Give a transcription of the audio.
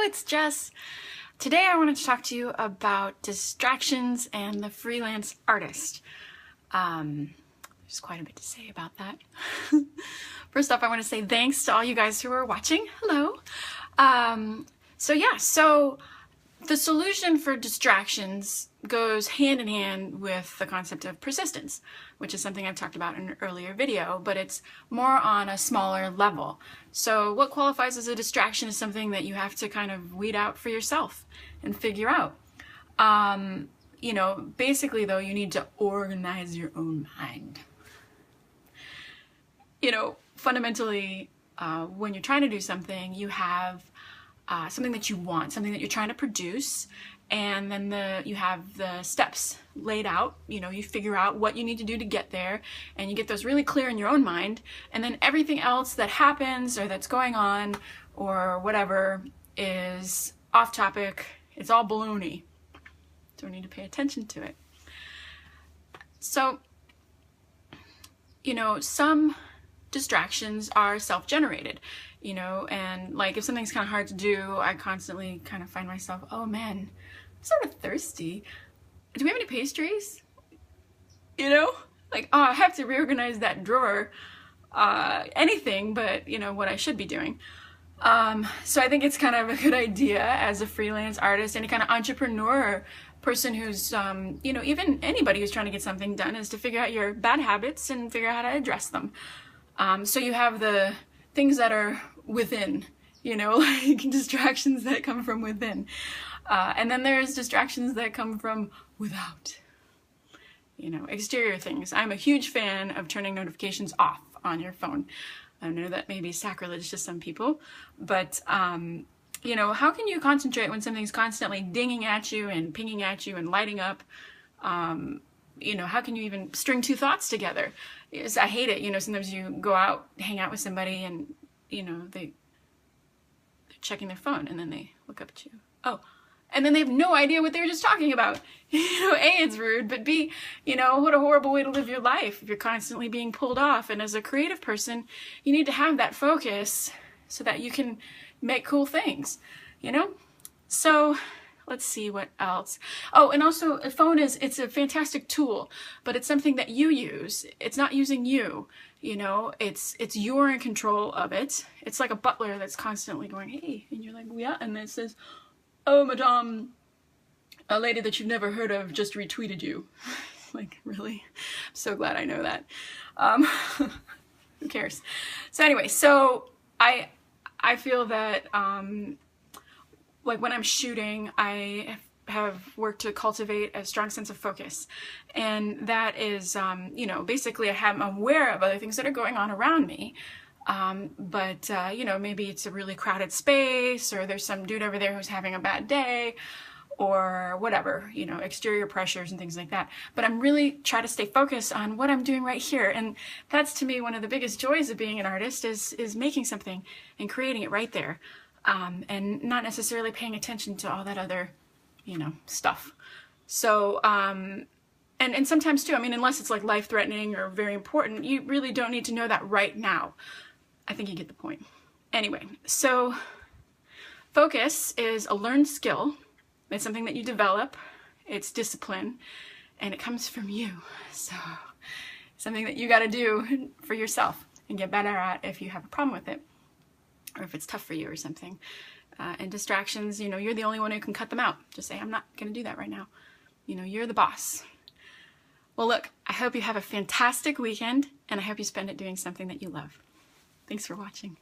it's Jess. Today I wanted to talk to you about distractions and the freelance artist. There's quite a bit to say about that. First off, I want to say thanks to all you guys who are watching. Hello. So the solution for distractions goes hand in hand with the concept of persistence, which is something I've talked about in an earlier video, but it's more on a smaller level. So what qualifies as a distraction is something that you have to kind of weed out for yourself and figure out. Basically though, you need to organize your own mind. Fundamentally, when you're trying to do something, you have something that you want, something that you're trying to produce, and then you have the steps laid out. You figure out what you need to do to get there, and you get those really clear in your own mind, and then everything else that happens or that's going on or whatever is off topic. It's all baloney. Don't need to pay attention to it. So, some distractions are self-generated, and like if something's kind of hard to do, I constantly kind of find myself, oh man, I'm sort of thirsty. Do we have any pastries? Like, oh, I have to reorganize that drawer. Anything but, what I should be doing. So I think it's kind of a good idea as a freelance artist, any kind of entrepreneur, person who's, even anybody who's trying to get something done, is to figure out your bad habits and figure out how to address them. So you have the things that are within, like distractions that come from within. And then there's distractions that come from without, exterior things. I'm a huge fan of turning notifications off on your phone. I know that may be sacrilege to some people, but, how can you concentrate when something's constantly dinging at you and pinging at you and lighting up? How can you even string two thoughts together? I hate it. Sometimes you go out, hang out with somebody, and, they're checking their phone, and then they look up at you. Oh, and then they have no idea what they were just talking about. A, it's rude, but B, what a horrible way to live your life if you're constantly being pulled off. And as a creative person, you need to have that focus so that you can make cool things, So let's see what else. Oh, and also a phone it's a fantastic tool, but it's something that you use. It's not using you, it's you're in control of it. It's like a butler that's constantly going, hey, and you're like, yeah, and then it says, oh, madame, a lady that you've never heard of just retweeted you. Like, really? I'm so glad I know that. Who cares? So anyway, I feel that, like when I'm shooting, I have worked to cultivate a strong sense of focus. And that is, basically I'm aware of other things that are going on around me. Maybe it's a really crowded space, or there's some dude over there who's having a bad day, or whatever, exterior pressures and things like that. But I'm really trying to stay focused on what I'm doing right here. And that's, to me, one of the biggest joys of being an artist is making something and creating it right there. And not necessarily paying attention to all that other, stuff. So, and sometimes too, unless it's like life-threatening or very important, you really don't need to know that right now. I think you get the point. Anyway, so focus is a learned skill. It's something that you develop. It's discipline, and it comes from you. So something that you got to do for yourself and get better at if you have a problem with it, or if it's tough for you or something. And distractions, you're the only one who can cut them out. Just say, I'm not going to do that right now. You're the boss. Well, look, I hope you have a fantastic weekend, and I hope you spend it doing something that you love. Thanks for watching.